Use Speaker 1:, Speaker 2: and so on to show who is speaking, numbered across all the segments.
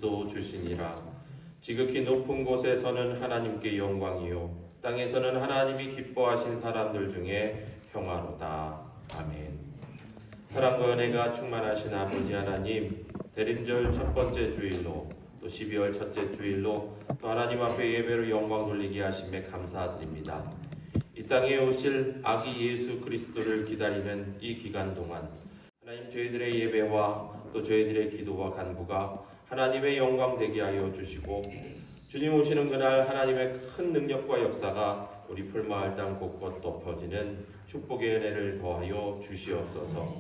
Speaker 1: 그리스도 주시니라. 지극히 높은 곳에서는 하나님께 영광이요 땅에서는 하나님이 기뻐하신 사람들 중에 평화로다. 아멘. 사랑과 은혜가 충만하신 아버지 하나님, 대림절 첫 번째 주일로 또 12월 첫째 주일로 또 하나님 앞에 예배로 영광 돌리게 하심에 감사드립니다. 이 땅에 오실 아기 예수 그리스도를 기다리는 이 기간 동안 하나님, 저희들의 예배와 또 저희들의 기도와 간구가 하나님의 영광 되게 하여 주시고, 주님 오시는 그날 하나님의 큰 능력과 역사가 우리 풀마을 땅 곳곳 덮어지는 축복의 은혜를 더하여 주시옵소서.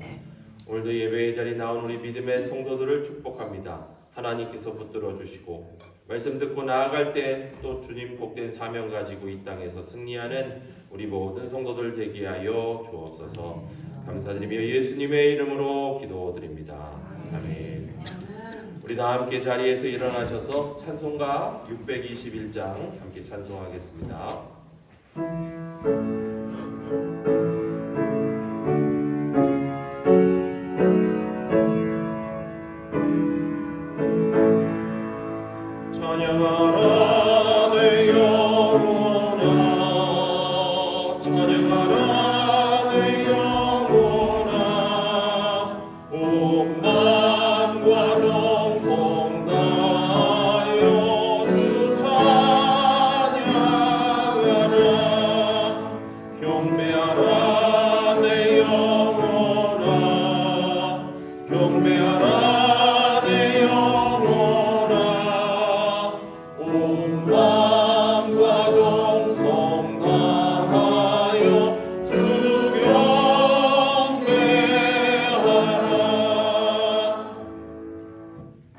Speaker 1: 오늘도 예배의 자리에 나온 우리 믿음의 성도들을 축복합니다. 하나님께서 붙들어 주시고 말씀 듣고 나아갈 때 또 주님 복된 사명 가지고 이 땅에서 승리하는 우리 모든 성도들 되게 하여 주옵소서. 감사드리며 예수님의 이름으로 기도드립니다. 아멘. 우리 다 함께 자리에서 일어나셔서 찬송가 621장 함께 찬송하겠습니다. 찬양하라 내 영혼아, 찬양하라 내 영혼아, 온 마음과 정성 다하여 주 찬양하라. 경배하라 내 영혼아, 경배하라 내 영혼아, 온 마음과 정성 다하여 주 경배하라.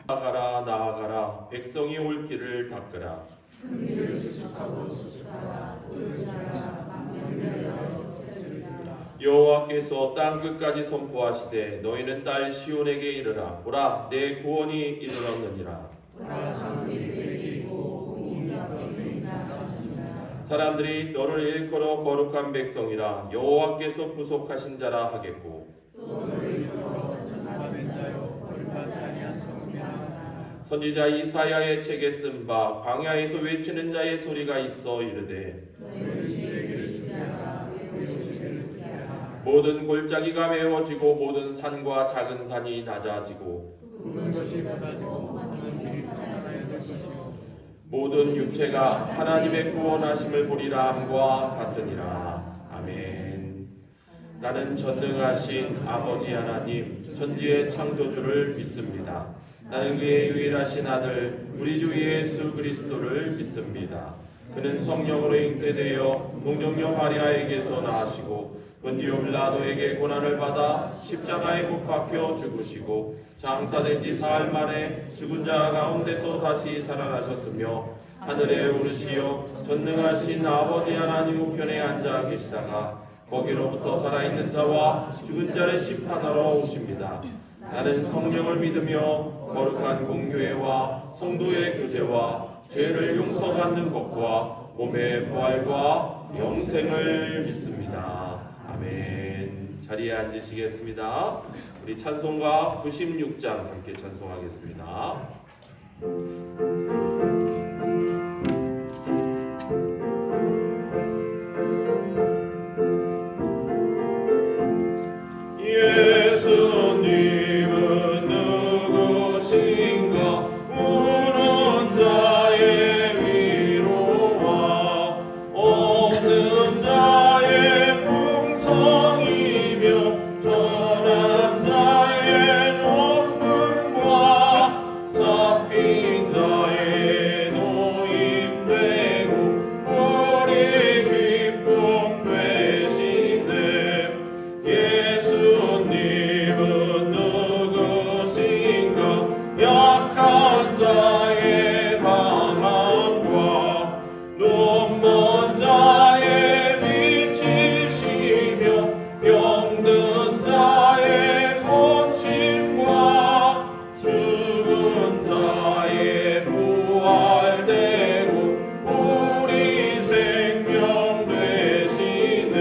Speaker 1: 나아가라 나아가라, 백성이 올 길을 닦으라. 여호와께서 땅 끝까지 선포하시되 너희는 딸 시온에게 이르라. 보라, 내 구원이 이르렀느니라. 사람들이 너를 일컬어 거룩한 백성이라 여호와께서 구속하신 자라 하겠고, 선지자 이사야의 책에 쓴 바 광야에서 외치는 자의 소리가 있어 이르되, 모든 골짜기가 메워지고 모든 산과 작은 산이 낮아지고 모든 육체가 하나님의 구원하심을 보리라 함과 같으니라. 아멘. 나는 전능하신 아버지 하나님, 천지의 창조주를 믿습니다. 나는 그의 유일하신 아들 우리 주 예수 그리스도를 믿습니다. 그는 성령으로 잉태되어 동정녀 마리아에게서 나으시고 본디오 빌라도에게 고난을 받아 십자가에 못 박혀 죽으시고 장사된 지 사흘 만에 죽은 자 가운데서 다시 살아나셨으며 하늘에 오르시어 전능하신 아버지 하나님 우편에 앉아 계시다가 거기로부터 살아있는 자와 죽은 자를 심판하러 오십니다. 나는 성령을 믿으며 거룩한 공교회와 성도의 교제와 죄를 용서받는 것과 몸의 부활과 영생을 믿습니다. 아멘. 자리에 앉으시겠습니다. 우리 찬송가 96장 함께 찬송하겠습니다. 예수님은 누구신가? 우는 자의 위로와 없는 자의 풍성이며 전한 자의 높음과 잡힌 자의 노임되고 우리 기쁨 되시네. 예수님은 누구신가? 약한 자의 강함과 눈먼 자의 빛이시며 병든 자의 고침과 죽은 자의 부활되고 우리 생명 되시네.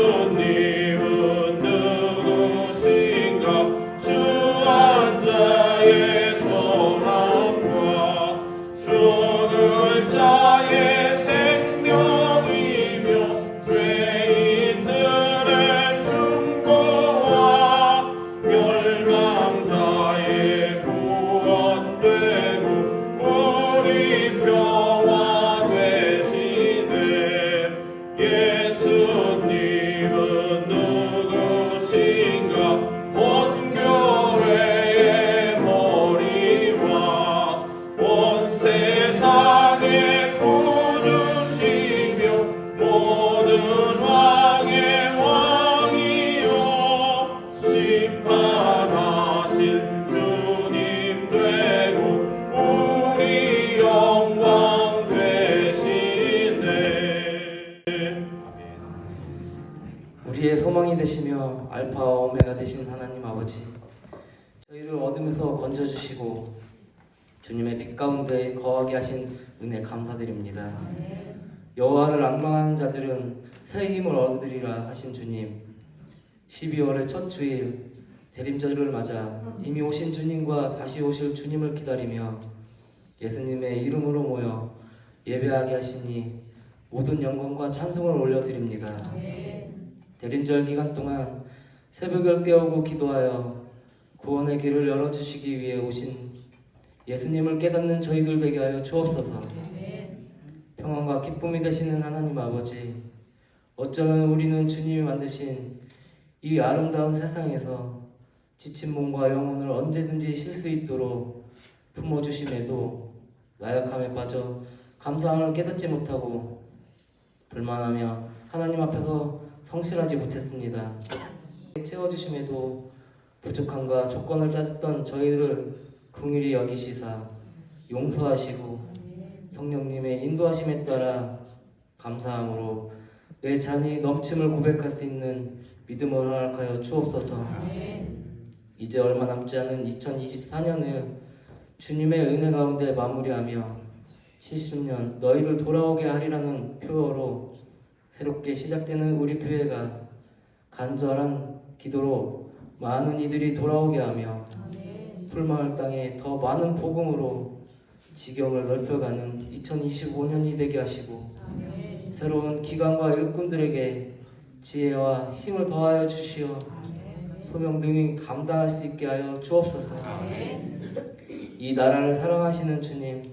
Speaker 1: 예수님은 누구신가? 주한 자의
Speaker 2: 소망이 되시며 알파와 오메가 되신 하나님 아버지, 저희를 어둠에서 건져주시고 주님의 빛 가운데 거하게 하신 은혜 감사드립니다. 여호와를 앙망하는 자들은 새 힘을 얻으리라 하신 주님, 12월의 첫 주일 대림절을 맞아 이미 오신 주님과 다시 오실 주님을 기다리며 예수님의 이름으로 모여 예배하게 하시니 모든 영광과 찬송을 올려드립니다. 대림절 기간 동안 새벽을 깨우고 기도하여 구원의 길을 열어주시기 위해 오신 예수님을 깨닫는 저희들 되게 하여 주옵소서. 평안과 기쁨이 되시는 하나님 아버지, 어쩌면 우리는 주님이 만드신 이 아름다운 세상에서 지친 몸과 영혼을 언제든지 쉴 수 있도록 품어주심에도 나약함에 빠져 감사함을 깨닫지 못하고 불만하며 하나님 앞에서 성실하지 못했습니다. 채워주심에도 부족함과 조건을 따졌던 저희를 긍휼히 여기시사 용서하시고 성령님의 인도하심에 따라 감사함으로 내 잔이 넘침을 고백할 수 있는 믿음을 허락하여 주옵소서. 이제 얼마 남지 않은 2024년을 주님의 은혜 가운데 마무리하며 70년 너희를 돌아오게 하리라는 표어로 새롭게 시작되는 우리 교회가 간절한 기도로 많은 이들이 돌아오게 하며 풀마을 땅에 더 많은 복음으로 지경을 넓혀가는 2025년이 되게 하시고 새로운 기관과 일꾼들에게 지혜와 힘을 더하여 주시어 소명 등이 감당할 수 있게 하여 주옵소서. 이 나라를 사랑하시는 주님,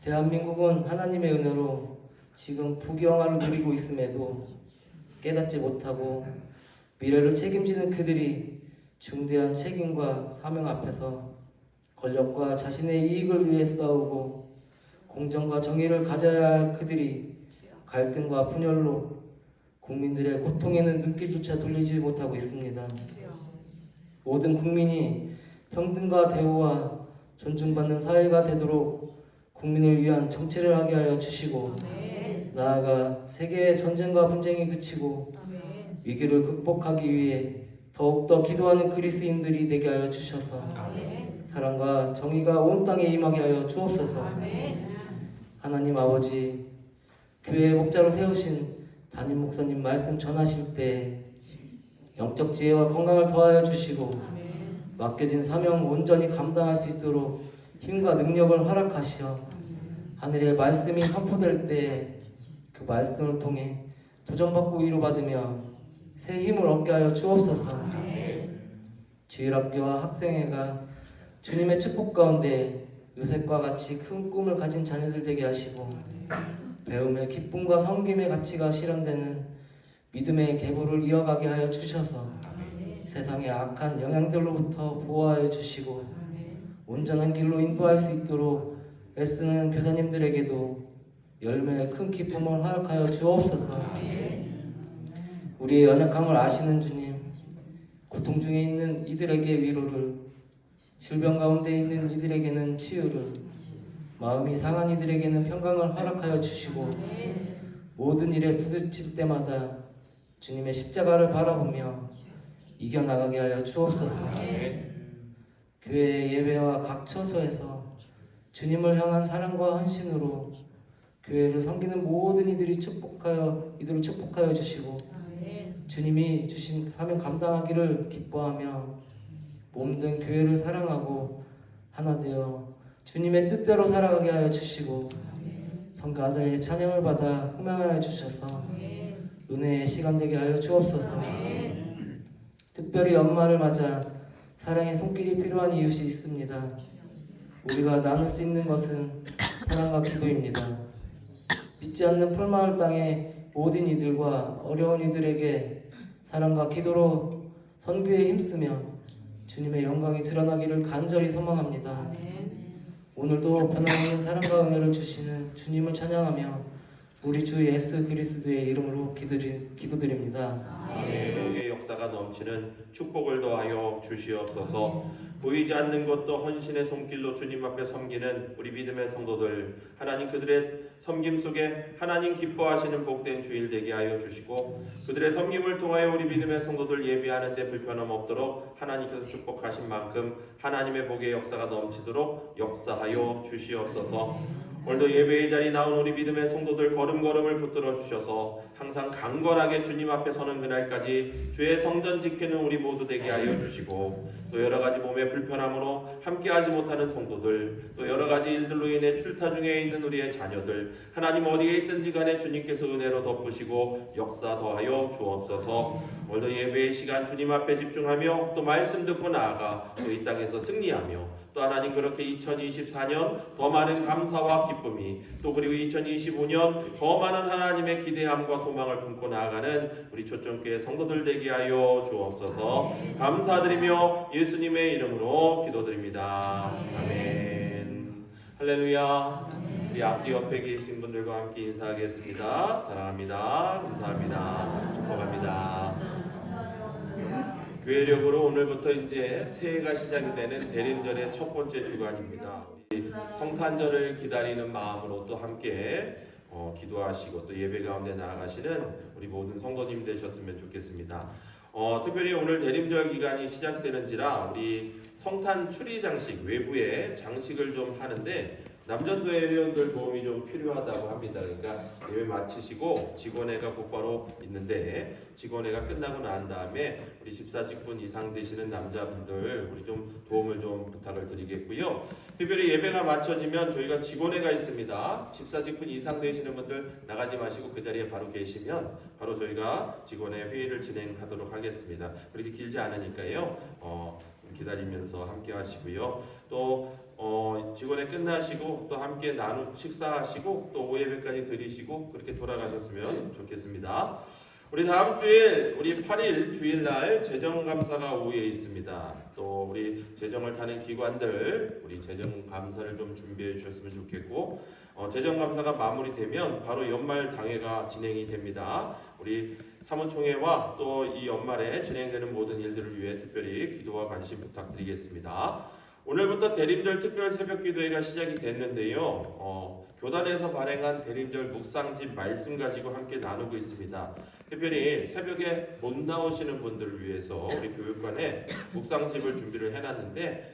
Speaker 2: 대한민국은 하나님의 은혜로 지금 부귀영화를 누리고 있음에도 깨닫지 못하고 미래를 책임지는 그들이 중대한 책임과 사명 앞에서 권력과 자신의 이익을 위해 싸우고 공정과 정의를 가져야 할 그들이 갈등과 분열로 국민들의 고통에는 눈길조차 돌리지 못하고 있습니다. 모든 국민이 평등과 대우와 존중받는 사회가 되도록 국민을 위한 정치를 하게 하여 주시고 나아가 세계의 전쟁과 분쟁이 그치고 위기를 극복하기 위해 더욱더 기도하는 그리스인들이 되게 하여 주셔서 사랑과 정의가 온 땅에 임하게 하여 주옵소서. 하나님 아버지, 교회의 목자로 세우신 담임 목사님 말씀 전하실 때 영적 지혜와 건강을 더하여 주시고 맡겨진 사명 온전히 감당할 수 있도록 힘과 능력을 허락하시어 하늘의 말씀이 선포될 때 그 말씀을 통해 도전받고 위로받으며 새 힘을 얻게 하여 주옵소서. 주일학교와 학생회가 주님의 축복 가운데 요셉과 같이 큰 꿈을 가진 자녀들 되게 하시고 배움의 기쁨과 섬김의 가치가 실현되는 믿음의 계보를 이어가게 하여 주셔서 세상의 악한 영향들로부터 보호하여 주시고 온전한 길로 인도할 수 있도록 애쓰는 교사님들에게도 열매의 큰 기쁨을 허락하여 주옵소서. 우리의 연약함을 아시는 주님, 고통 중에 있는 이들에게 위로를, 질병 가운데 있는 이들에게는 치유를, 마음이 상한 이들에게는 평강을 허락하여 주시고 모든 일에 부딪힐 때마다 주님의 십자가를 바라보며 이겨나가게 하여 주옵소서. 교회의 예배와 각 처소에서 주님을 향한 사랑과 헌신으로 교회를 섬기는 모든 이들을 축복하여 주시고 주님이 주신 사명 감당하기를 기뻐하며 몸된 교회를 사랑하고 하나 되어 주님의 뜻대로 살아가게 하여 주시고 성가대의 찬양을 받아 흠양하여 주셔서 은혜의 시간 되게 하여 주옵소서. 특별히 연말을 맞아 사랑의 손길이 필요한 이웃이 있습니다. 우리가 나눌 수 있는 것은 사랑과 기도입니다. 믿지 않는 풀마을 땅의 모든 이들과 어려운 이들에게 사랑과 기도로 선교에 힘쓰며 주님의 영광이 드러나기를 간절히 소망합니다. 오늘도 변함없는 사랑과 은혜를 주시는 주님을 찬양하며 우리 주 예수 그리스도의 이름으로 기도드립니다.
Speaker 1: 복의 역사가 넘치는 축복을 더하여 주시옵소서. 보이지 않는 것도 헌신의 손길로 주님 앞에 섬기는 우리 믿음의 성도들, 하나님 그들의 섬김 속에 하나님 기뻐하시는 복된 주일 되게 하여 주시고, 그들의 섬김을 통하여 우리 믿음의 성도들 예배하는 데 불편함 없도록 하나님께서 축복하신 만큼 하나님의 복의 역사가 넘치도록 역사하여 주시옵소서. 오늘도 예배의 자리 나온 우리 믿음의 성도들 걸음걸음을 붙들어 주셔서 항상 강건하게 주님 앞에 서는 그날까지 주의 성전 지키는 우리 모두 되게 하여 주시고, 또 여러 가지 몸의 불편함으로 함께하지 못하는 성도들, 또 여러 가지 일들로 인해 출타 중에 있는 우리의 자녀들, 하나님 어디에 있든지 간에 주님께서 은혜로 덮으시고 역사 더하여 주옵소서. 오늘도 예배의 시간 주님 앞에 집중하며 또 말씀 듣고 나아가 또 이 땅에서 승리하며, 또 하나님 그렇게 2024년 더 많은 감사와 기쁨이, 또 그리고 2025년 더 많은 하나님의 기대함과 소망을 품고 나아가는 우리 초점교회 성도들 되게 하여 주옵소서. 감사드리며 예수님의 이름으로 기도드립니다. 아멘. 할렐루야. 우리 앞뒤 옆에 계신 분들과 함께 인사하겠습니다. 사랑합니다. 감사합니다. 축복합니다. 교회력으로 오늘부터 이제 새해가 시작이 되는 대림절의 첫 번째 주간입니다. 성탄절을 기다리는 마음으로 또 함께 기도하시고 또 예배 가운데 나아가시는 우리 모든 성도님 되셨으면 좋겠습니다. 특별히 오늘 대림절 기간이 시작되는지라 우리 성탄 추리 장식 외부에 장식을 좀 하는데 남전도회 회원들 도움이 좀 필요하다고 합니다. 그러니까 예배 마치시고 직원회가 곧바로 있는데 직원회가 끝나고 난 다음에 우리 집사직분 이상 되시는 남자분들 우리 좀 도움을 좀 부탁을 드리겠고요. 특별히 예배가 마쳐지면 저희가 직원회가 있습니다. 집사직분 이상 되시는 분들 나가지 마시고 그 자리에 바로 계시면 바로 저희가 직원회 회의를 진행하도록 하겠습니다. 그렇게 길지 않으니까요. 기다리면서 함께 하시고요. 또 직원회 끝나시고 또 함께 식사하시고 또 오예배까지 드리시고 그렇게 돌아가셨으면 좋겠습니다. 우리 다음 주일 우리 8일 주일날 재정감사가 오후에 있습니다. 또 우리 재정을 타는 기관들 우리 재정감사를 좀 준비해 주셨으면 좋겠고, 재정감사가 마무리되면 바로 연말 당회가 진행이 됩니다. 우리 사무총회와 또 이 연말에 진행되는 모든 일들을 위해 특별히 기도와 관심 부탁드리겠습니다. 오늘부터 대림절 특별 새벽 기도회가 시작이 됐는데요. 교단에서 발행한 대림절 묵상집 말씀 가지고 함께 나누고 있습니다. 특별히 새벽에 못 나오시는 분들을 위해서 우리 교육관에 묵상집을 준비를 해놨는데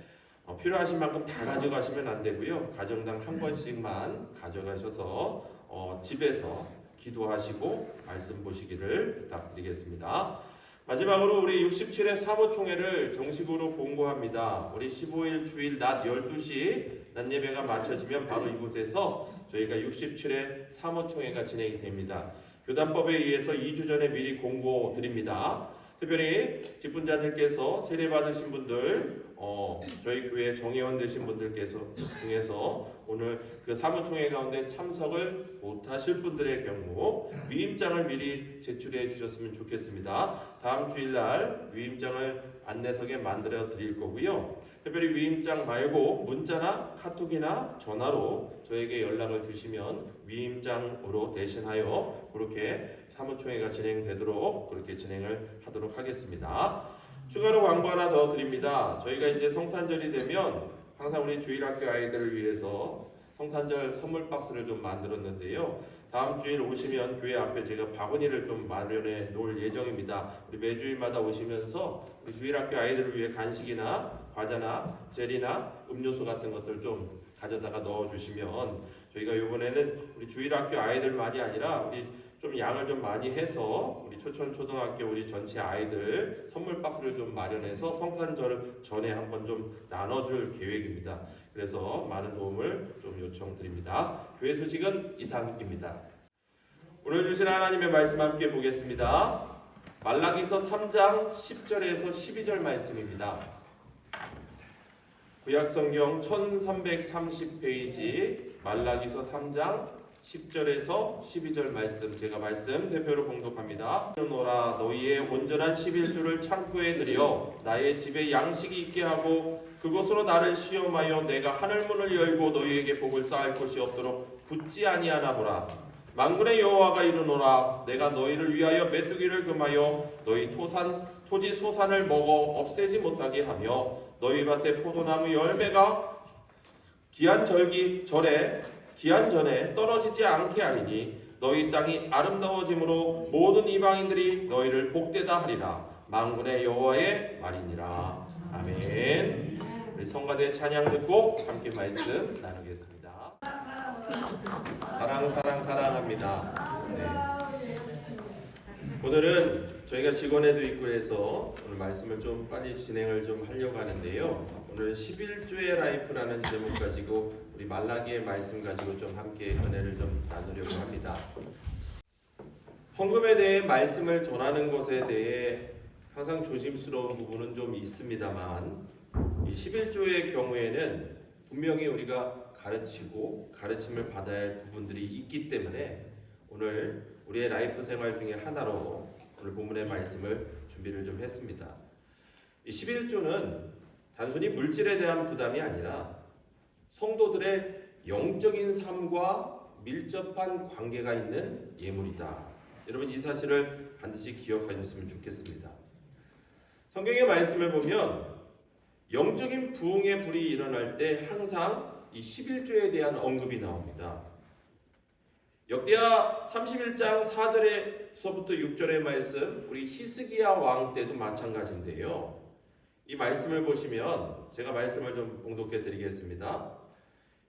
Speaker 1: 필요하신 만큼 다 가져가시면 안 되고요. 가정당 한 권씩만 가져가셔서 집에서 기도하시고 말씀 보시기를 부탁드리겠습니다. 마지막으로 우리 67회 사무총회를 정식으로 공고합니다. 우리 15일 주일 낮 12시 낮 예배가 마쳐지면 바로 이곳에서 저희가 67회 사무총회가 진행이 됩니다. 교단법에 의해서 2주 전에 미리 공고 드립니다. 특별히 직분자들께서 세례 받으신 분들, 저희 교회 정회원 되신 분들께서 중에서 오늘 그 사무총회 가운데 참석을 못하실 분들의 경우 위임장을 미리 제출해 주셨으면 좋겠습니다. 다음 주일날 위임장을 안내석에 만들어 드릴 거고요. 특별히 위임장 말고 문자나 카톡이나 전화로 저에게 연락을 주시면 위임장으로 대신하여 그렇게 사무총회가 진행되도록 그렇게 진행을 하도록 하겠습니다. 추가로 광고 하나 더 드립니다. 저희가 이제 성탄절이 되면 항상 우리 주일학교 아이들을 위해서 성탄절 선물 박스를 좀 만들었는데요. 다음 주일 오시면 교회 앞에 제가 바구니를 좀 마련해 놓을 예정입니다. 우리 매주일마다 오시면서 우리 주일학교 아이들을 위해 간식이나 과자나 젤이나 음료수 같은 것들 좀 가져다가 넣어주시면 저희가 이번에는 우리 주일학교 아이들만이 아니라 우리 좀 양을 좀 많이 해서 우리 초천초등학교 우리 전체 아이들 선물 박스를 좀 마련해서 성탄절 전에 한번 좀 나눠줄 계획입니다. 그래서 많은 도움을 좀 요청드립니다. 교회 소식은 이상입니다. 오늘 주신 하나님의 말씀 함께 보겠습니다. 말라기서 3장 10절에서 12절 말씀입니다. 구약성경 1330페이지 말라기서 3장 10절에서 12절 말씀 제가 말씀 대표로 봉독합니다. 노라 너희의 온전한 11주를 창고에 들여 나의 집에 양식이 있게 하고 그곳으로 나를 시험하여 내가 하늘문을 열고 너희에게 복을 쌓을 것이 없도록 굳지 아니하나 보라. 만군의 여호와가 이르노라. 내가 너희를 위하여 메뚜기를 금하여 너희 토지 소산을 먹어 없애지 못하게 하며 너희 밭에 포도나무 열매가 기한 전에 떨어지지 않게 하리니 너희 땅이 아름다워짐으로 모든 이방인들이 너희를 복되다 하리라. 만군의 여호와의 말이니라. 아멘. 우리 성가대 찬양 듣고 함께 말씀 나누겠습니다. 사랑합니다. 네. 오늘은 저희가 직원회도 있고 해서 오늘 말씀을 좀 빨리 진행을 좀 하려고 하는데요. 오늘은 11조의 라이프라는 제목 가지고 우리 말라기의 말씀 가지고 좀 함께 은혜를 좀 나누려고 합니다. 헌금에 대해 말씀을 전하는 것에 대해 항상 조심스러운 부분은 좀 있습니다만 이 11조의 경우에는 분명히 우리가 가르치고 가르침을 받아야 할 부분들이 있기 때문에 오늘 우리의 라이프 생활 중에 하나로 오늘 본문의 말씀을 준비를 좀 했습니다. 이 11조는 단순히 물질에 대한 부담이 아니라 성도들의 영적인 삶과 밀접한 관계가 있는 예물이다. 여러분 이 사실을 반드시 기억하셨으면 좋겠습니다. 성경의 말씀을 보면 영적인 부흥의 불이 일어날 때 항상 이 11조에 대한 언급이 나옵니다. 역대하 31장 4절에서부터 6절의 말씀, 우리 히스기야 왕 때도 마찬가지인데요. 이 말씀을 보시면 제가 말씀을 좀 봉독해 드리겠습니다.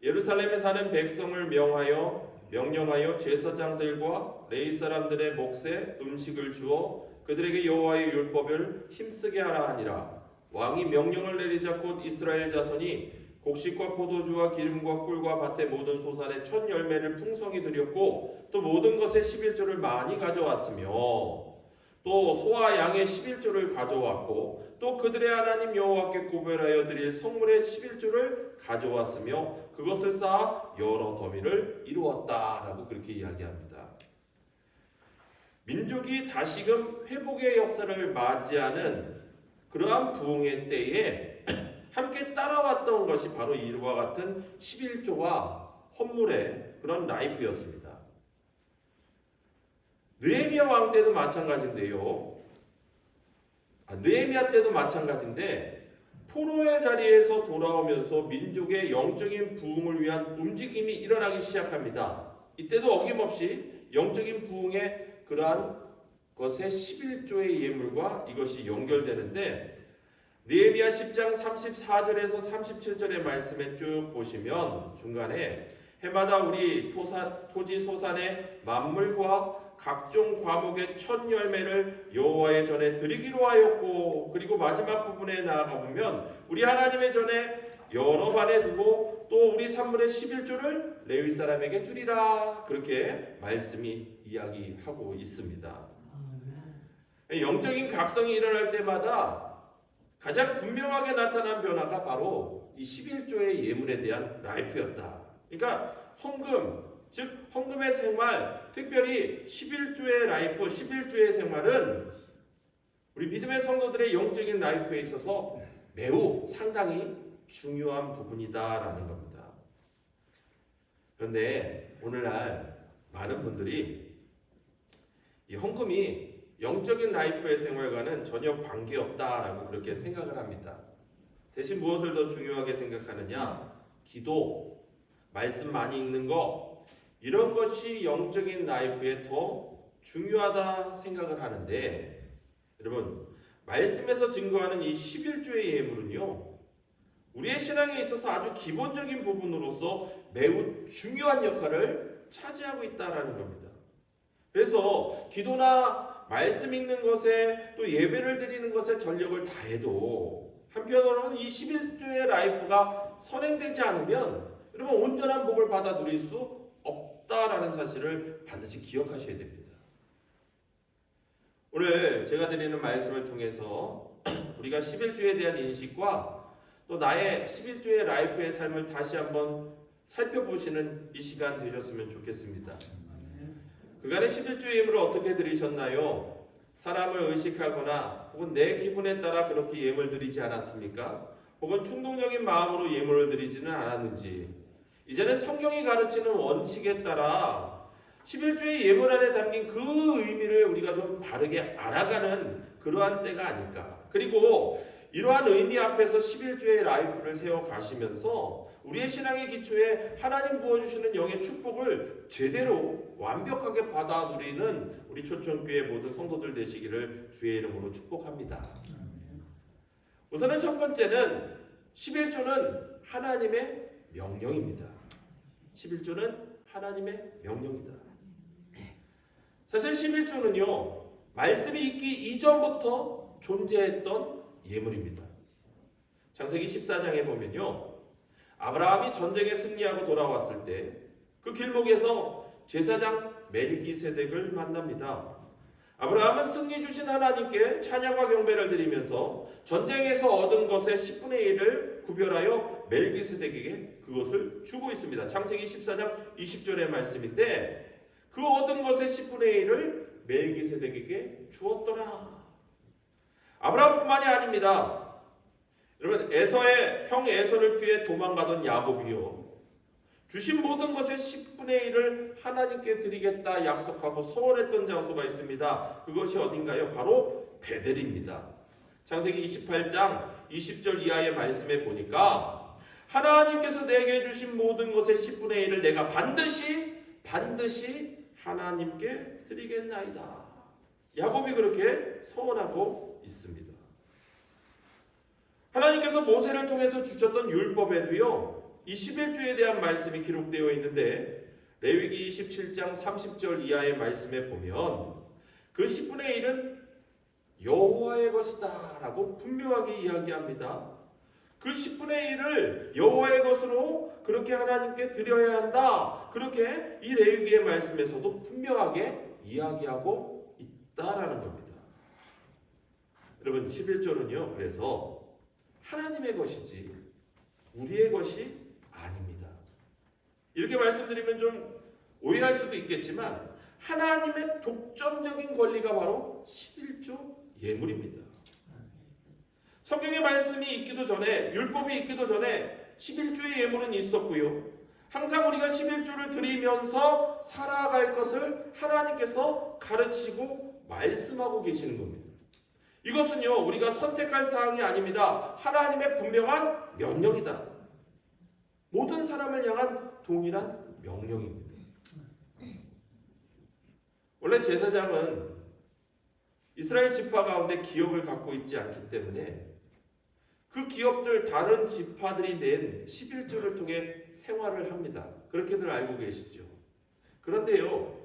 Speaker 1: 예루살렘에 사는 백성을 명령하여 제사장들과 레위 사람들의 몫에 음식을 주어 그들에게 여호와의 율법을 힘쓰게 하라 하니라. 왕이 명령을 내리자 곧 이스라엘 자손이 곡식과 포도주와 기름과 꿀과 밭의 모든 소산의 첫 열매를 풍성히 드렸고 또 모든 것의 11조를 많이 가져왔으며 또 소와 양의 11조를 가져왔고 또 그들의 하나님 여호와께 구별하여 드릴 성물의 11조를 가져왔으며 그것을 쌓아 여러 더미를 이루었다라고 그렇게 이야기합니다. 민족이 다시금 회복의 역사를 맞이하는 그러한 부흥의 때에 함께 따라왔던 것이 바로 이와 같은 11조와 헌물의 그런 라이프였습니다. 느헤미야 왕 때도 마찬가지인데요. 느헤미야 때도 마찬가지인데 포로의 자리에서 돌아오면서 민족의 영적인 부흥을 위한 움직임이 일어나기 시작합니다. 이때도 어김없이 영적인 부흥의 그러한 것의 11조의 예물과 이것이 연결되는데 느헤미야 10장 34절에서 37절의 말씀에 쭉 보시면 중간에 해마다 우리 토지 소산의 만물과 각종 과목의 첫 열매를 여호와의 전에 드리기로 하였고 그리고 마지막 부분에 나아가 보면 우리 하나님의 전에 여러 반에 두고 또 우리 산물의 11조를 레위 사람에게 주리라 그렇게 말씀이 이야기하고 있습니다. 영적인 각성이 일어날 때마다 가장 분명하게 나타난 변화가 바로 이 11조의 예물에 대한 라이프였다. 그러니까 헌금, 즉 헌금의 생활, 특별히 11조의 라이프, 11조의 생활은 우리 믿음의 성도들의 영적인 라이프에 있어서 매우 상당히 중요한 부분이다라는 겁니다. 그런데 오늘날 많은 분들이 이 헌금이 영적인 라이프의 생활과는 전혀 관계없다라고 그렇게 생각을 합니다. 대신 무엇을 더 중요하게 생각하느냐? 기도, 말씀 많이 읽는 거 이런 것이 영적인 라이프에 더 중요하다 생각을 하는데 여러분 말씀에서 증거하는 이 11조의 예물은요 우리의 신앙에 있어서 아주 기본적인 부분으로서 매우 중요한 역할을 차지하고 있다라는 겁니다. 그래서 기도나 말씀 읽는 것에 또 예배를 드리는 것에 전력을 다해도 한편으로는 이 11조의 라이프가 선행되지 않으면 여러분 온전한 복을 받아 누릴 수 없다라는 사실을 반드시 기억하셔야 됩니다. 오늘 제가 드리는 말씀을 통해서 우리가 11조에 대한 인식과 또 나의 11조의 라이프의 삶을 다시 한번 살펴보시는 이 시간 되셨으면 좋겠습니다. 그간의 11조의 예물을 어떻게 드리셨나요? 사람을 의식하거나 혹은 내 기분에 따라 그렇게 예물 드리지 않았습니까? 혹은 충동적인 마음으로 예물을 드리지는 않았는지 이제는 성경이 가르치는 원칙에 따라 11조의 예물 안에 담긴 그 의미를 우리가 좀 바르게 알아가는 그러한 때가 아닐까. 그리고 이러한 의미 앞에서 11조의 라이프를 세워가시면서 우리의 신앙의 기초에 하나님 부어주시는 영의 축복을 제대로 완벽하게 받아 누리는 우리 초청교회 모든 성도들 되시기를 주의 이름으로 축복합니다. 우선은 첫 번째는 11조는 하나님의 명령입니다. 11조는 하나님의 명령이다. 사실 11조는요, 말씀이 있기 이전부터 존재했던 예물입니다. 창세기 14장에 보면요, 아브라함이 전쟁에 승리하고 돌아왔을 때 그 길목에서 제사장 멜기세덱을 만납니다. 아브라함은 승리 주신 하나님께 찬양과 경배를 드리면서 전쟁에서 얻은 것의 10분의 1을 구별하여 멜기세덱에게 그것을 주고 있습니다. 창세기 14장 20절의 말씀인데 그 얻은 것의 10분의 1을 멜기세덱에게 주었더라. 아브라함뿐만이 아닙니다. 여러분, 에서의 형 에서를 피해 도망가던 야곱이요, 주신 모든 것의 10분의 1을 하나님께 드리겠다 약속하고 서원했던 장소가 있습니다. 그것이 어딘가요? 바로 베델입니다. 창세기 28장 20절 이하의 말씀에 보니까 하나님께서 내게 주신 모든 것의 10분의 1을 내가 반드시 하나님께 드리겠나이다. 야곱이 그렇게 서원하고 있습니다. 하나님께서 모세를 통해서 주셨던 율법에도요, 이 11조에 대한 말씀이 기록되어 있는데 레위기 27장 30절 이하의 말씀에 보면 그 10분의 1은 여호와의 것이다 라고 분명하게 이야기합니다. 그 10분의 1을 여호와의 것으로 그렇게 하나님께 드려야 한다, 그렇게 이 레위기의 말씀에서도 분명하게 이야기하고 있다라는 겁니다. 여러분, 11조는요, 그래서 하나님의 것이지 우리의 것이 아닙니다. 이렇게 말씀드리면 좀 오해할 수도 있겠지만 하나님의 독점적인 권리가 바로 11조 예물입니다. 성경의 말씀이 있기도 전에, 율법이 있기도 전에 11조의 예물은 있었고요, 항상 우리가 11조를 드리면서 살아갈 것을 하나님께서 가르치고 말씀하고 계시는 겁니다. 이것은요, 우리가 선택할 사항이 아닙니다. 하나님의 분명한 명령이다. 모든 사람을 향한 동일한 명령입니다. 원래 제사장은 이스라엘 지파 가운데 기업을 갖고 있지 않기 때문에 그 기업들, 다른 지파들이 낸 11조를 통해 생활을 합니다. 그렇게들 알고 계시죠. 그런데요,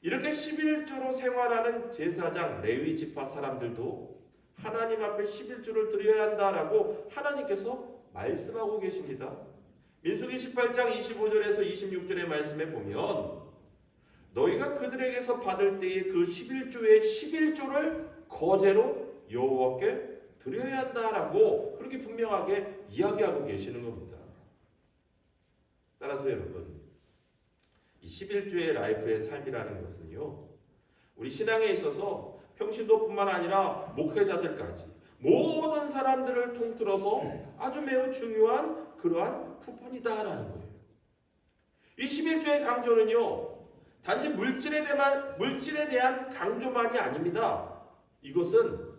Speaker 1: 이렇게 11조로 생활하는 제사장, 레위 지파 사람들도 하나님 앞에 11조를 드려야 한다라고 하나님께서 말씀하고 계십니다. 민수기 18장 25절에서 26절의 말씀에 보면 너희가 그들에게서 받을 때에 그 11조의 11조를 거제로 여호와께 드려야 한다라고 그렇게 분명하게 이야기하고 계시는 겁니다. 따라서 여러분, 이 11조의 라이프의 삶이라는 것은요, 우리 신앙에 있어서 평신도뿐만 아니라 목회자들까지 모든 사람들을 통틀어서 아주 매우 중요한 그러한 부분이다라는 거예요. 이 11조의 강조는요, 단지 물질에 대한 강조만이 아닙니다. 이것은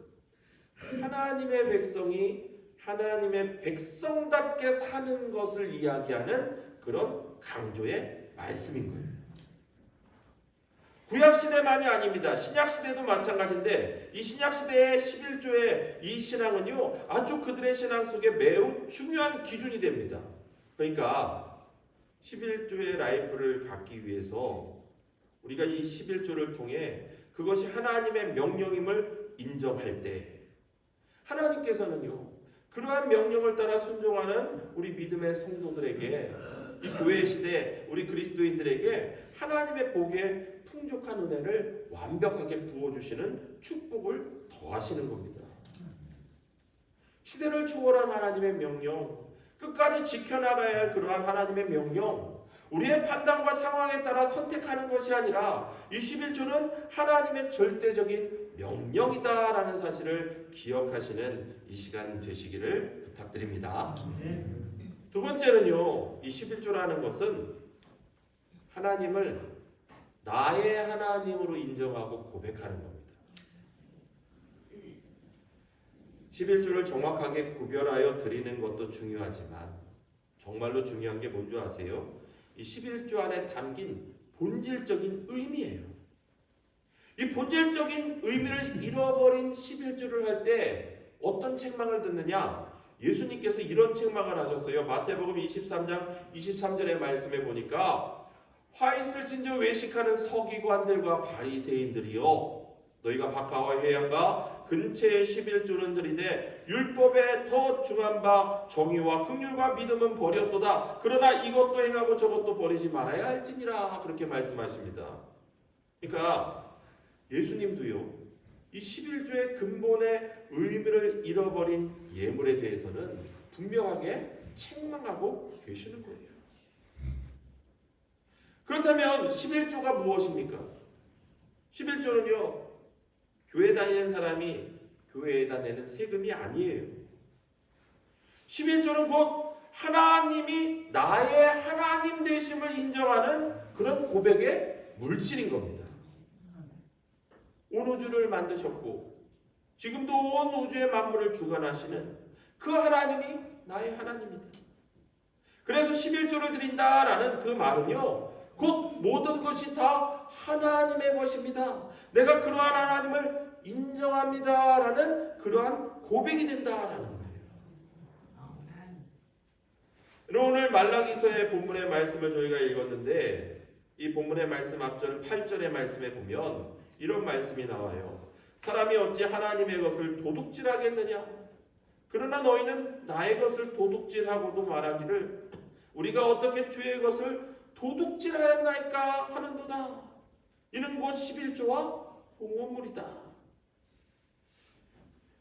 Speaker 1: 하나님의 백성이 하나님의 백성답게 사는 것을 이야기하는 그런 강조의 말씀인 거예요. 구약시대만이 아닙니다. 신약시대도 마찬가지인데 이 신약시대의 11조의 이 신앙은요, 아주 그들의 신앙 속에 매우 중요한 기준이 됩니다. 그러니까 11조의 라이프를 갖기 위해서 우리가 이 11조를 통해 그것이 하나님의 명령임을 인정할 때 하나님께서는요, 그러한 명령을 따라 순종하는 우리 믿음의 성도들에게, 이 교회 시대 우리 그리스도인들에게 하나님의 복에 풍족한 은혜를 완벽하게 부어주시는 축복을 더하시는 겁니다. 시대를 초월한 하나님의 명령, 끝까지 지켜나가야 할 그러한 하나님의 명령, 우리의 판단과 상황에 따라 선택하는 것이 아니라 이 11조는 하나님의 절대적인 명령이다라는 사실을 기억하시는 이 시간 되시기를 부탁드립니다. 두 번째는요, 이 11조라는 것은 하나님을 나의 하나님으로 인정하고 고백하는 겁니다. 11조를 정확하게 구별하여 드리는 것도 중요하지만 정말로 중요한 게 뭔지 아세요? 이 11조 안에 담긴 본질적인 의미예요. 이 본질적인 의미를 잃어버린 11조를 할 때 어떤 책망을 듣느냐? 예수님께서 이런 책망을 하셨어요. 마태복음 23장 23절의 말씀에 보니까 화 있을진저 외식하는 서기관들과 바리새인들이여 너희가 박하와 회양과 근처의 11조는 드리되 율법에 더 중한 바 정의와 긍휼과 믿음은 버렸도다. 그러나 이것도 행하고 저것도 버리지 말아야 할지니라. 그렇게 말씀하십니다. 그러니까 예수님도요, 이 11조의 근본의 의미를 잃어버린 예물에 대해서는 분명하게 책망하고 계시는 거예요. 그렇다면 11조가 무엇입니까? 11조는요, 교회 다니는 사람이 교회에다 내는 세금이 아니에요. 11조는 곧 하나님이 나의 하나님 되심을 인정하는 그런 고백의 물질인 겁니다. 온 우주를 만드셨고 지금도 온 우주의 만물을 주관하시는 그 하나님이 나의 하나님이다. 그래서 11조를 드린다라는 그 말은요, 곧 모든 것이 다 하나님의 것입니다. 내가 그러한 하나님을 인정합니다라는 그러한 고백이 된다라는 거예요. 오늘 말라기서의 본문의 말씀을 저희가 읽었는데 이 본문의 말씀 앞절 8절의 말씀에 보면 이런 말씀이 나와요. 사람이 어찌 하나님의 것을 도둑질하겠느냐? 그러나 너희는 나의 것을 도둑질하고도 말하기를 우리가 어떻게 주의 것을 도둑질하였나이까 하는도다. 이는 곧 11조와 공헌물이다.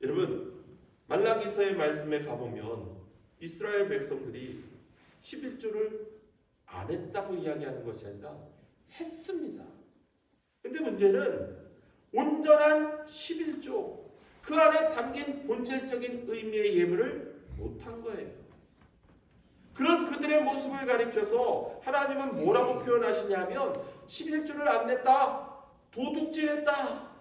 Speaker 1: 여러분, 말라기서의 말씀에 가보면 이스라엘 백성들이 11조를 안 했다고 이야기하는 것이 아니라 했습니다. 근데 문제는 온전한 11조, 그 안에 담긴 본질적인 의미의 예물을 못한 거예요. 그런 그들의 모습을 가리켜서 하나님은 뭐라고 표현하시냐면 11조를 안 냈다, 도둑질했다.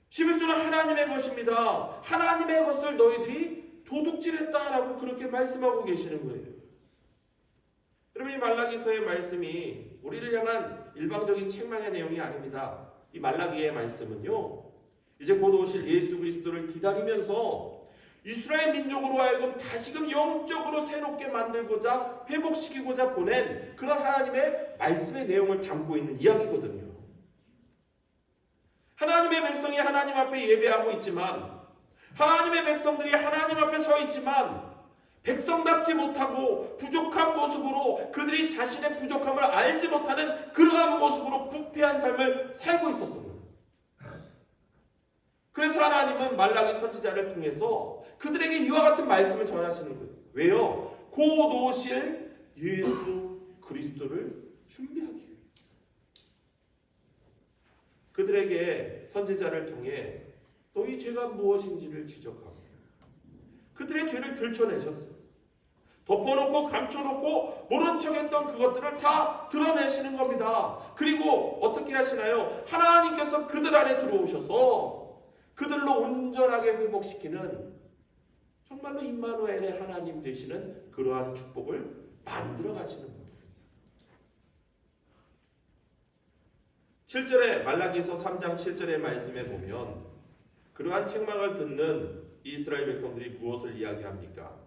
Speaker 1: 11조는 하나님의 것입니다. 하나님의 것을 너희들이 도둑질했다라고 그렇게 말씀하고 계시는 거예요. 여러분, 이 말라기서의 말씀이 우리를 향한 일방적인 책망의 내용이 아닙니다. 이 말라기의 말씀은요, 이제 곧 오실 예수 그리스도를 기다리면서 이스라엘 민족으로 하여금 다시금 영적으로 새롭게 만들고자 회복시키고자 보낸 그런 하나님의 말씀의 내용을 담고 있는 이야기거든요. 하나님의 백성이 하나님 앞에 예배하고 있지만, 하나님의 백성들이 하나님 앞에 서 있지만 백성답지 못하고 부족한 모습으로 그들이 자신의 부족함을 알지 못하는 그러한 모습으로 부패한 삶을 살고 있었습니다. 그래서 하나님은 말라기 선지자를 통해서 그들에게 이와 같은 말씀을 전하시는 거예요. 왜요? 곧 오실 예수 그리스도를 준비하기 위해. 그들에게 선지자를 통해 너희 죄가 무엇인지를 지적하고 그들의 죄를 들춰내셨어요. 덮어놓고 감춰놓고 모른 척했던 그것들을 다 드러내시는 겁니다. 그리고 어떻게 하시나요? 하나님께서 그들 안에 들어오셔서 그들로 온전하게 회복시키는 정말로 임마누엘의 하나님 되시는 그러한 축복을 만들어 가시는 겁니다. 7절에 말라기서 3장 7절의 말씀에 보면 그러한 책망을 듣는 이스라엘 백성들이 무엇을 이야기합니까?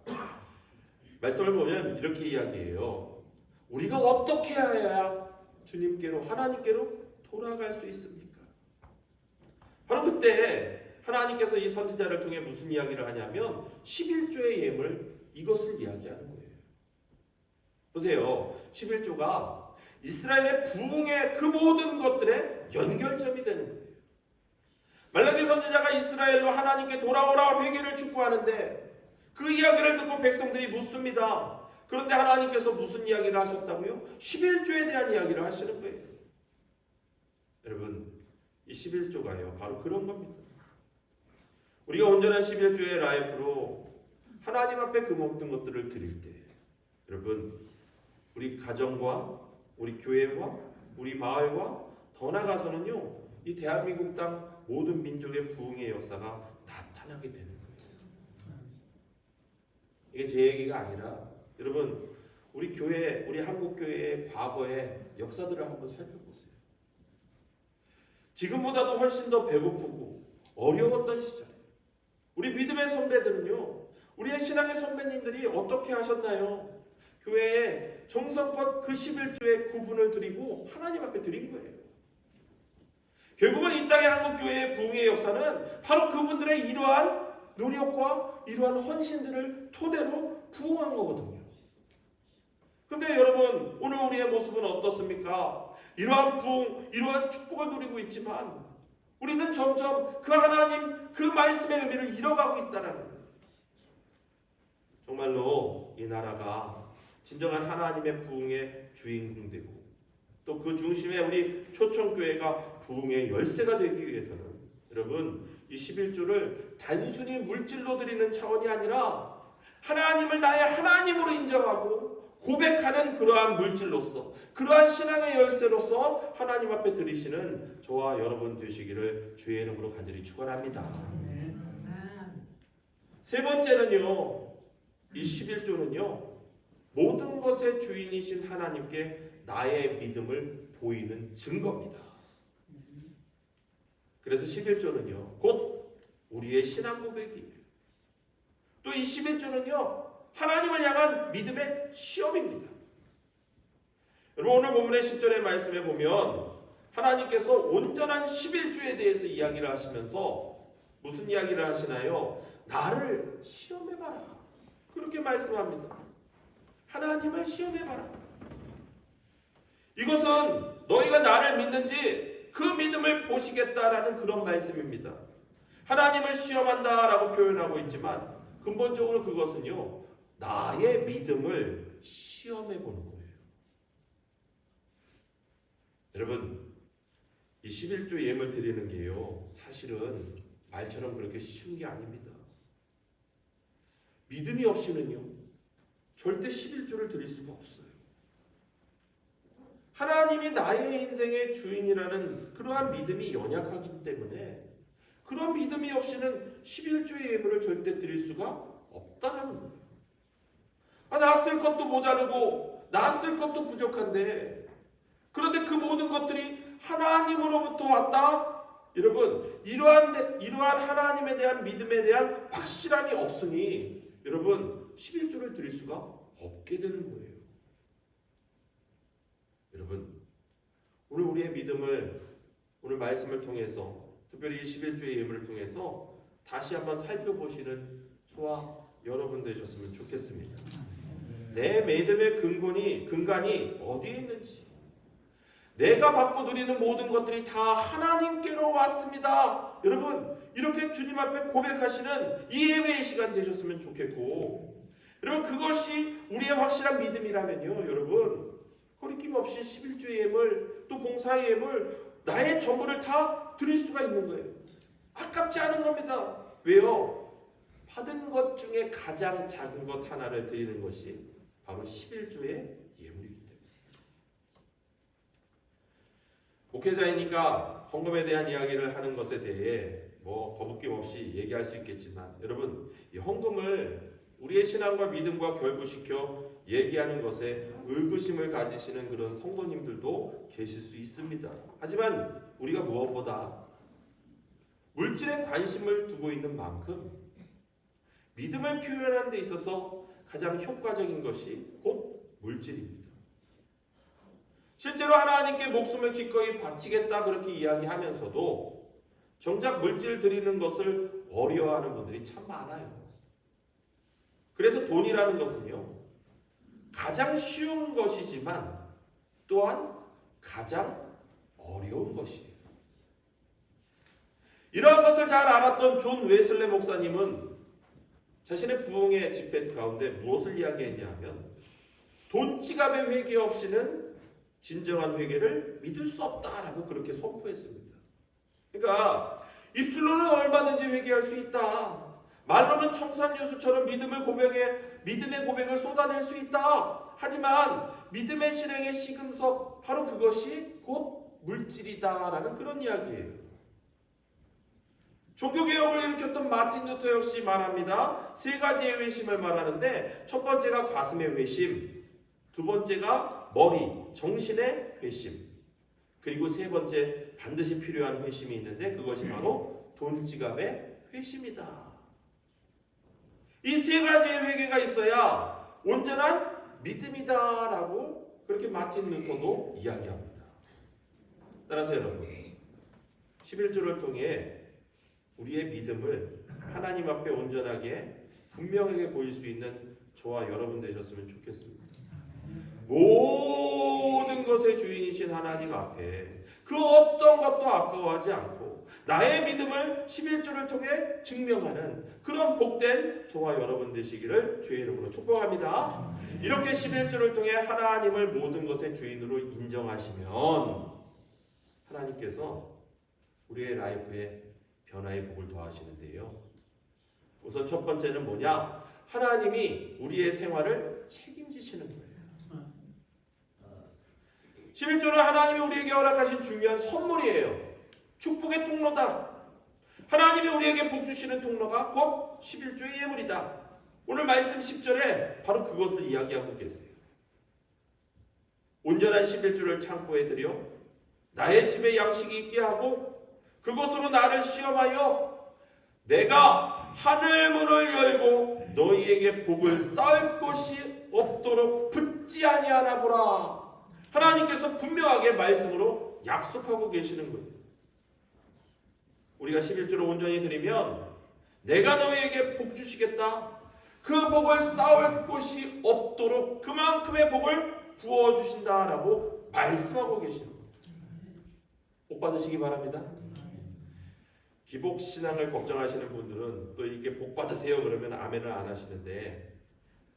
Speaker 1: 말씀을 보면 이렇게 이야기해요. 우리가 어떻게 해야 주님께로 하나님께로 돌아갈 수 있습니까? 바로 그때 하나님께서 이 선지자를 통해 무슨 이야기를 하냐면 11조의 예물, 이것을 이야기하는 거예요. 보세요. 11조가 이스라엘의 부흥의 그 모든 것들의 연결점이 되는 거예요. 말라기 선지자가 이스라엘로 하나님께 돌아오라 회개를 축구하는데 그 이야기를 듣고 백성들이 묻습니다. 그런데 하나님께서 무슨 이야기를 하셨다고요? 11조에 대한 이야기를 하시는 거예요. 여러분, 이 11조가요, 바로 그런 겁니다. 우리가 온전한 11조의 라이프로 하나님 앞에 그 모든 것들을 드릴 때, 여러분, 우리 가정과 우리 교회와 우리 마을과 더 나아가서는요, 이 대한민국 땅 모든 민족의 부흥의 역사가 나타나게 되는 거예요. 이게 제 얘기가 아니라 여러분, 우리 교회, 우리 한국 교회의 과거의 역사들을 한번 살펴보세요. 지금보다도 훨씬 더 배고프고 어려웠던 시절, 우리 믿음의 선배들은요, 우리의 신앙의 선배님들이 어떻게 하셨나요? 교회에 정성껏 그 11조의 구분을 드리고 하나님 앞에 드린 거예요. 결국은 이 땅의 한국교회의 부흥의 역사는 바로 그분들의 이러한 노력과 이러한 헌신들을 토대로 부흥한 거거든요. 그런데 여러분, 오늘 우리의 모습은 어떻습니까? 이러한 부흥, 이러한 축복을 누리고 있지만 우리는 점점 그 하나님, 그 말씀의 의미를 잃어가고 있다는 거예요. 정말로 이 나라가 진정한 하나님의 부흥의 주인공 되고 또 그 중심에 우리 초청교회가 부흥의 열쇠가 되기 위해서는 여러분, 이 11조를 단순히 물질로 드리는 차원이 아니라 하나님을 나의 하나님으로 인정하고 고백하는 그러한 물질로서, 그러한 신앙의 열쇠로서 하나님 앞에 드리시는 저와 여러분 되시기를 주의 이름으로 간절히 축원합니다. 세 번째는요, 이 11조는요, 모든 것의 주인이신 하나님께 나의 믿음을 보이는 증거입니다. 그래서 11조는요, 곧 우리의 신앙 고백이에요. 또 이 11조는요, 하나님을 향한 믿음의 시험입니다. 여러분, 오늘 본문의 10절의 말씀에 보면 하나님께서 온전한 11조에 대해서 이야기를 하시면서 무슨 이야기를 하시나요? 나를 시험해봐라. 그렇게 말씀합니다. 하나님을 시험해봐라. 이것은 너희가 나를 믿는지 그 믿음을 보시겠다라는 그런 말씀입니다. 하나님을 시험한다라고 표현하고 있지만 근본적으로 그것은요, 나의 믿음을 시험해보는 거예요. 여러분, 이 11조 예물 드리는 게요, 사실은 말처럼 그렇게 쉬운 게 아닙니다. 믿음이 없이는요, 절대 11조를 드릴 수가 없어요. 하나님이 나의 인생의 주인이라는 그러한 믿음이 연약하기 때문에 그런 믿음이 없이는 11조의 예물을 절대 드릴 수가 없다는 거예요. 나 쓸 것도 모자르고 나 쓸 것도 부족한데, 그런데 그 모든 것들이 하나님으로부터 왔다? 여러분, 이러한 하나님에 대한 믿음에 대한 확실함이 없으니 여러분, 11조를 드릴 수가 없게 되는 거예요. 여러분, 오늘 우리의 믿음을 오늘 말씀을 통해서, 특별히 11조의 예물을 통해서 다시 한번 살펴보시는 저와 여러분 되셨으면 좋겠습니다. 내 믿음의 근간이 어디에 있는지, 내가 받고 누리는 모든 것들이 다 하나님께로 왔습니다. 여러분, 이렇게 주님 앞에 고백하시는 이 예배의 시간 되셨으면 좋겠고, 여러분, 그것이 우리의 확실한 믿음이라면요, 여러분, 거리낌 없이 11조의 예물, 또 봉사의 예물, 나의 전부를 다 드릴 수가 있는 거예요. 아깝지 않은 겁니다. 왜요? 받은 것 중에 가장 작은 것 하나를 드리는 것이 바로 11조의 예물이기 때문에. 목회자이니까 헌금에 대한 이야기를 하는 것에 대해 거부낌 없이 얘기할 수 있겠지만, 여러분, 이 헌금을 우리의 신앙과 믿음과 결부시켜 얘기하는 것에 의구심을 가지시는 그런 성도님들도 계실 수 있습니다. 하지만 우리가 무엇보다 물질에 관심을 두고 있는 만큼 믿음을 표현하는 데 있어서 가장 효과적인 것이 곧 물질입니다. 실제로 하나님께 목숨을 기꺼이 바치겠다 그렇게 이야기하면서도 정작 물질 드리는 것을 어려워하는 분들이 참 많아요. 그래서 돈이라는 것은요, 가장 쉬운 것이지만 또한 가장 어려운 것이에요. 이러한 것을 잘 알았던 존 웨슬레 목사님은 자신의 부흥의 집회 가운데 무엇을 이야기했냐 하면, 돈 지갑의 회개 없이는 진정한 회개를 믿을 수 없다라고 그렇게 선포했습니다. 그러니까 입술로는 얼마든지 회개할 수 있다. 말로는 청산유수처럼 믿음의 고백을 쏟아낼 수 있다. 하지만 믿음의 실행의 시금석, 바로 그것이 곧 물질이다라는 그런 이야기예요. 종교개혁을 일으켰던 마틴 루터 역시 말합니다. 세 가지의 회심을 말하는데, 첫 번째가 가슴의 회심, 두 번째가 머리, 정신의 회심, 그리고 세 번째 반드시 필요한 회심이 있는데, 그것이 바로 돈 지갑의 회심이다. 이 세 가지의 회개가 있어야 온전한 믿음이다라고 그렇게 마틴 루터도 이야기합니다. 따라서 여러분, 11조를 통해 우리의 믿음을 하나님 앞에 온전하게 분명하게 보일 수 있는 저와 여러분 되셨으면 좋겠습니다. 모든 것의 주인이신 하나님 앞에 그 어떤 것도 아까워하지 않고 나의 믿음을 11조를 통해 증명하는 그런 복된 저와 여러분 되시기를 주의 이름으로 축복합니다. 이렇게 11조를 통해 하나님을 모든 것의 주인으로 인정하시면 하나님께서 우리의 라이프에 변화의 복을 더하시는데요. 우선 첫 번째는 뭐냐? 하나님이 우리의 생활을 책임지시는 거예요. 11조는 하나님이 우리에게 허락하신 중요한 선물이에요. 축복의 통로다. 하나님이 우리에게 복 주시는 통로가 곧 11조의 예물이다. 오늘 말씀 10절에 바로 그것을 이야기하고 계세요. 온전한 11조를 창고에 들여 나의 집에 양식이 있게 하고 그것으로 나를 시험하여 내가 하늘문을 열고 너희에게 복을 쌓을 것이 없도록 붙지 아니하나 보라. 하나님께서 분명하게 말씀으로 약속하고 계시는 거예요. 우리가 11조를 온전히 드리면 내가 너희에게 복 주시겠다. 그 복을 쌓을 곳이 없도록 그만큼의 복을 부어주신다라고 말씀하고 계시는 거예요. 복 받으시기 바랍니다. 기복신앙을 걱정하시는 분들은 또 이렇게 복 받으세요 그러면 아멘을 안 하시는데,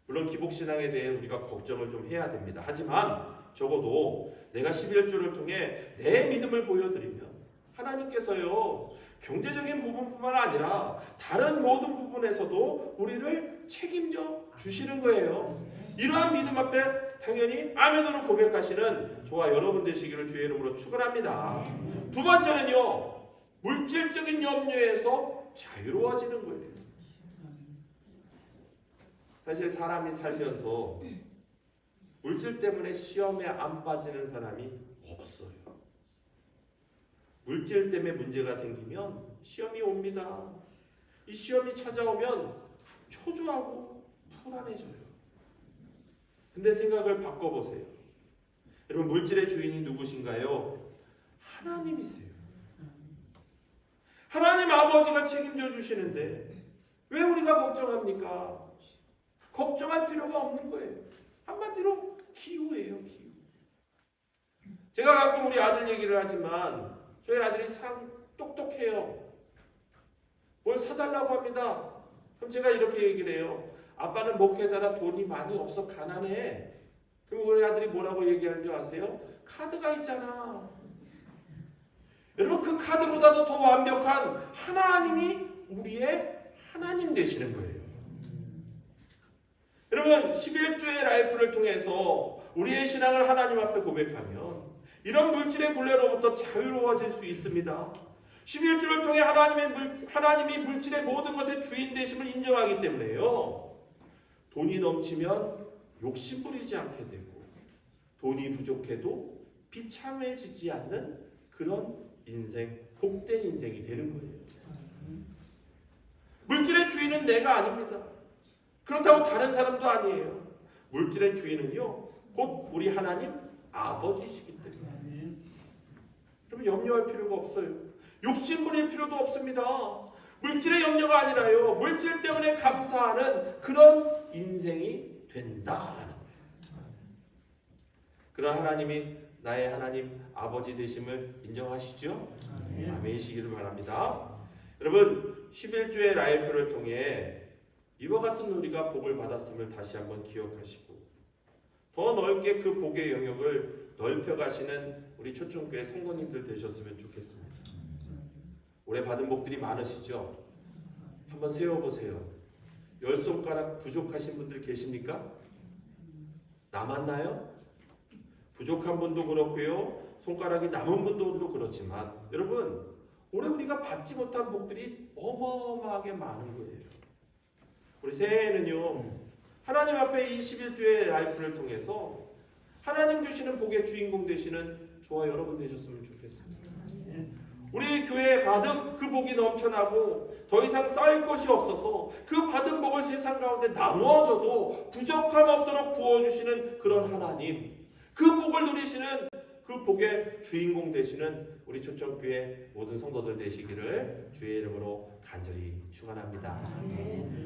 Speaker 1: 물론 기복신앙에 대해 우리가 걱정을 좀 해야 됩니다. 하지만 적어도 내가 11조를 통해 내 믿음을 보여드리면 하나님께서요 경제적인 부분뿐만 아니라 다른 모든 부분에서도 우리를 책임져 주시는 거예요. 이러한 믿음 앞에 당연히 아멘으로 고백하시는 저와 여러분 되시기를 주의 이름으로 축원합니다. 두 번째는요, 물질적인 염려에서 자유로워지는 거예요. 사실 사람이 살면서 물질 때문에 시험에 안 빠지는 사람이 없어요. 물질 때문에 문제가 생기면 시험이 옵니다. 이 시험이 찾아오면 초조하고 불안해져요. 근데 생각을 바꿔보세요. 여러분, 물질의 주인이 누구신가요? 하나님이세요. 하나님 아버지가 책임져 주시는데 왜 우리가 걱정합니까? 걱정할 필요가 없는 거예요. 한마디로 기우예요, 기우. 제가 가끔 우리 아들 얘기를 하지만 저희 아들이 참 똑똑해요. 뭘 사달라고 합니다. 그럼 제가 이렇게 얘기를 해요. 아빠는 목회자라 돈이 많이 없어 가난해. 그럼 우리 아들이 뭐라고 얘기하는 줄 아세요? 카드가 있잖아. 여러분, 그 카드보다도 더 완벽한 하나님이 우리의 하나님 되시는 거예요. 여러분, 11조의 라이프를 통해서 우리의 신앙을 하나님 앞에 고백하면 이런 물질의 굴레로부터 자유로워질 수 있습니다. 11조를 통해 하나님이 물질의 모든 것의 주인 되심을 인정하기 때문에요. 돈이 넘치면 욕심 부리지 않게 되고 돈이 부족해도 비참해지지 않는 그런 인생, 복된 인생이 되는 거예요. 물질의 주인은 내가 아닙니다. 그렇다고 다른 사람도 아니에요. 물질의 주인은요, 곧 우리 하나님 아버지시기 때문에. 그러면 염려할 필요가 없어요. 욕심 부릴 필요도 없습니다. 물질의 염려가 아니라요, 물질 때문에 감사하는 그런 인생이 된다라는 거예요. 그런 하나님이 나의 하나님 아버지 되심을 인정하시죠? 아멘이시기를 바랍니다. 여러분, 11조의 라이프를 통해 이와 같은 우리가 복을 받았음을 다시 한번 기억하시고 더 넓게 그 복의 영역을 넓혀가시는 우리 초청교회 성도님들 되셨으면 좋겠습니다. 올해 받은 복들이 많으시죠? 한번 세워보세요. 10손가락 부족하신 분들 계십니까? 남았나요? 부족한 분도 그렇고요. 손가락이 남은 분도 그렇지만 여러분 올해 우리가 받지 못한 복들이 어마어마하게 많은 거예요. 우리 새해에는요. 하나님 앞에 이 11주의 라이프를 통해서 하나님 주시는 복의 주인공 되시는 저와 여러분 되셨으면 좋겠습니다. 우리 교회에 가득 그 복이 넘쳐나고 더 이상 쌓일 것이 없어서 그 받은 복을 세상 가운데 나누어져도 부족함 없도록 부어주시는 그런 하나님, 그 복을 누리시는 그 복의 주인공 되시는 우리 초청교회 모든 성도들 되시기를 주의 이름으로 간절히 축원합니다.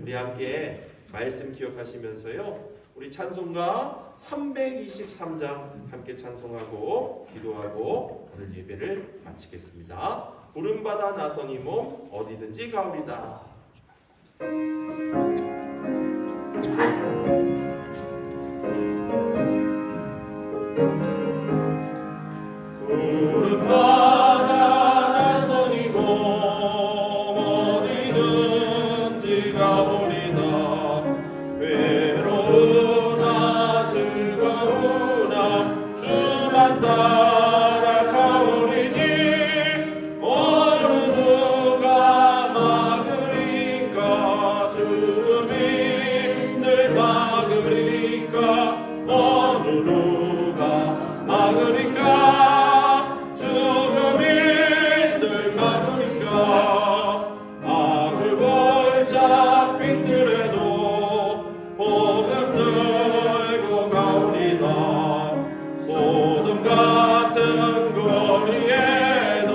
Speaker 1: 우리 함께 말씀 기억하시면서요, 우리 찬송가 323장 함께 찬송하고 기도하고 오늘 예배를 마치겠습니다. 부름받아 나선 이 몸 어디든지 가오리다. 부름받아 나선 이 몸 어디든지 가오리다. 외로우나 즐거우나 주만 따라 가오리니 어느 누가 막으리까. 죽음이 늘 막으리까. 어느 누가 막으리까. 죽음이 늘 막으리까. 악을 골짝 빈들에도 복음 들고 가오리다. 소돔 같은 거리에도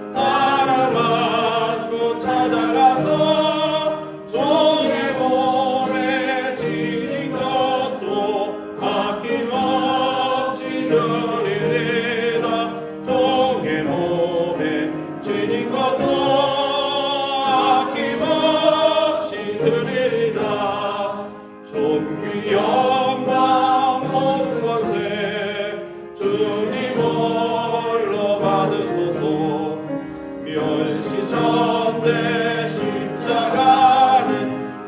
Speaker 1: 사랑 안고 찾아가서 종의 몸에 지닌 것도 아낌없이 드리리다. 종의 몸에 지닌 것도 아낌없이 드리리다. 존귀 영광 모든 권세 주님 홀로 받으소서. 멸시 전대 십자가는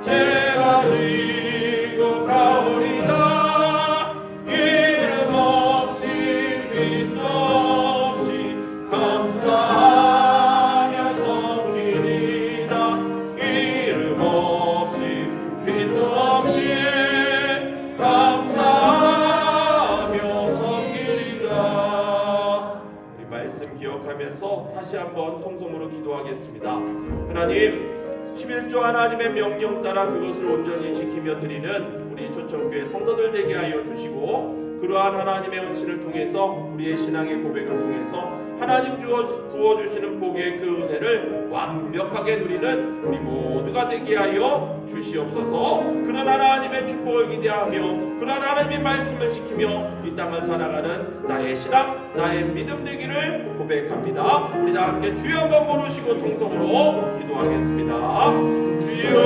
Speaker 1: 제가 지고 가오리다. 이름 없이 빛도 없이 감사하며 섬기리다. 이름 없이 빛도 없이 감사하며 섬기리다. 우리 말씀 기억하면서 다시 한번 통성으로 기도하겠습니다. 하나님, 11조 하나님의 명령 따라 그것을 온전히 지키며 드리는 우리 초청교회 성도들 되게 하여 주시고, 그러한 하나님의恩賜을 통해서 우리의 신앙의 고백을 통해서 하나님 부어주시는 복의 그 은혜를 완벽하게 누리는 우리 모두가 되게 하여 주시옵소서. 그런 하나님의 축복을 기대하며 그런 하나님의 말씀을 지키며 이 땅을 살아가는 나의 신앙, 나의 믿음 되기를 고백합니다. 우리 다 함께 주여 한번 부르시고 통성으로 기도하겠습니다. 주여,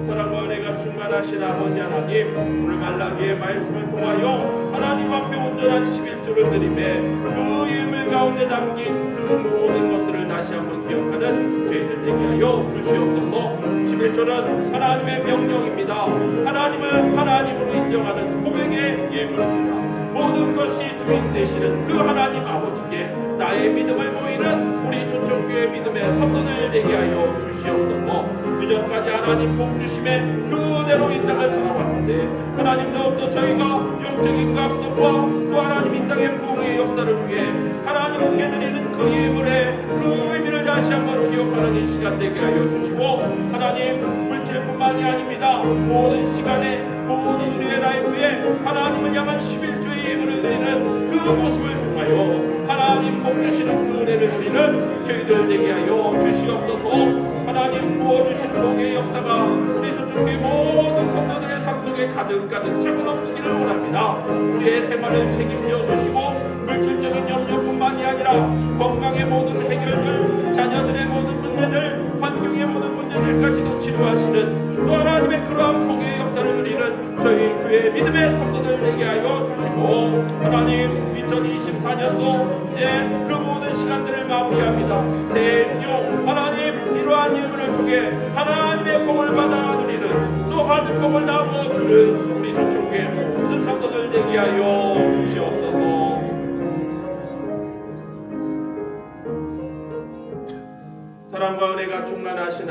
Speaker 1: 사랑과 은혜가 충만하신 아버지 하나님, 오늘 말라기의 말씀을 통하여 하나님 앞에 온전한 11조를 드림에 그 예물 가운데 담긴 그 모든 것들을 다시 한번 기억하는 저희들 되게 하여 주시옵소서. 11조는 하나님의 명령입니다. 하나님을 하나님으로 인정하는 고백의 예물입니다. 모든 것이 주인 되시는 그 하나님 아버지께 나의 믿음을 보이는 우리 초청교회 믿음의 성도들 되게 하여 주시옵소서. 그전까지 하나님 복 주심에 그 은혜로 이 땅을 살아왔는데 하나님 더욱더 저희가 영적인 각성과 그 하나님 이 땅의 부흥의 역사를 위해 하나님께 드리는 그 예물의 그 의미를 다시 한번 기억하는 이 시간 되게 하여 주시고, 하나님 물질뿐만이 아닙니다. 모든 시간에 모든 우리의 라이프에 하나님을 향한 11조의 예물을 드리는 그 모습을 통하여 하나님 복 주시는 그 은혜를 드리는 저희들 되게 하여 주시옵소서. 하나님 부어주시는 복의 역사가 우리 저쪽의 모든 성도들의 삶 속에 가득가득 차고 넘치기를 원합니다. 우리의 생활을 책임져 주시고 물질적인 염려뿐만이 아니라 건강의 모든 해결들, 자녀들의 모든 문제들, 환경의 모든 문제들까지도 치료하시는 또 하나님의 그러한 복의 역사를 누리는 저희 교회 믿음의 성도들 되게 하여 주시고, 하나님 2024년도 이제 그 모든 시간들을 마무리합니다. 새해는요 하나님 이러한 예물을 통해 하나님의 복을 받아 누리는 또 받은 복을 나누어 주는 우리 초청교회 모든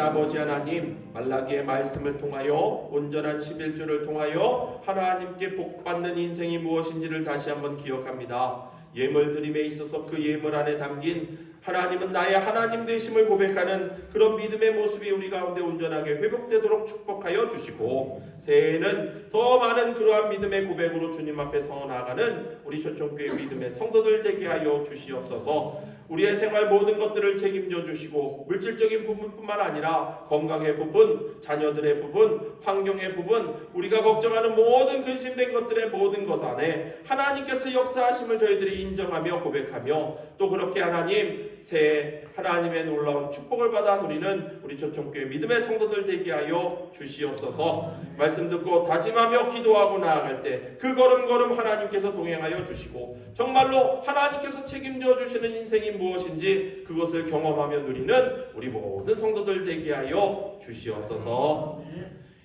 Speaker 1: 아버지 하나님, 말라기의 말씀을 통하여 온전한 11조를 통하여 하나님께 복받는 인생이 무엇인지를 다시 한번 기억합니다. 예물 드림에 있어서 그 예물 안에 담긴 하나님은 나의 하나님 되심을 고백하는 그런 믿음의 모습이 우리 가운데 온전하게 회복되도록 축복하여 주시고, 새해에는 더 많은 그러한 믿음의 고백으로 주님 앞에 서 나아가는 우리 초청교회 믿음의 성도들 되게 하여 주시옵소서. 우리의 생활 모든 것들을 책임져 주시고, 물질적인 부분뿐만 아니라 건강의 부분, 자녀들의 부분, 환경의 부분, 우리가 걱정하는 모든 근심된 것들의 모든 것 안에 하나님께서 역사하심을 저희들이 인정하며 고백하며, 또 그렇게 하나님 새해 하나님의 놀라운 축복을 받아 누리는 우리 초청교회 믿음의 성도들 되게 하여 주시옵소서. 말씀 듣고 다짐하며 기도하고 나아갈 때 그 걸음걸음 하나님께서 동행하여 주시고, 정말로 하나님께서 책임져 주시는 인생이 무엇인지 그것을 경험하며 누리는 우리 모든 성도들 되게 하여 주시옵소서.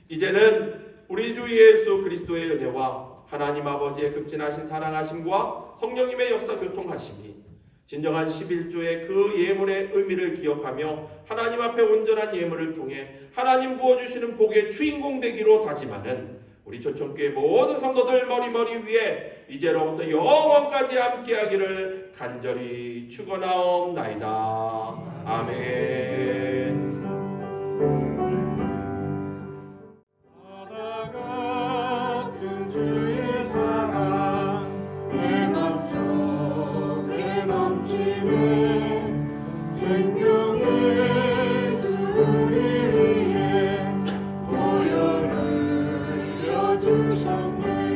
Speaker 1: 이제는 우리 주 예수 그리스도의 은혜와 하나님 아버지의 극진하신 사랑하심과 성령님의 역사 교통하심이 진정한 11조의 그 예물의 의미를 기억하며 하나님 앞에 온전한 예물을 통해 하나님 부어주시는 복의 주인공 되기로 다짐하는 우리 초청교회 모든 성도들 머리머리 위에 이제로부터 영원까지 함께하기를 간절히 축원하옵나이다. 아멘.
Speaker 3: 바다 같은 주의 사랑 내 맘속에 넘치네. 생명의 주를 위해 보혈을 흘려주셨네.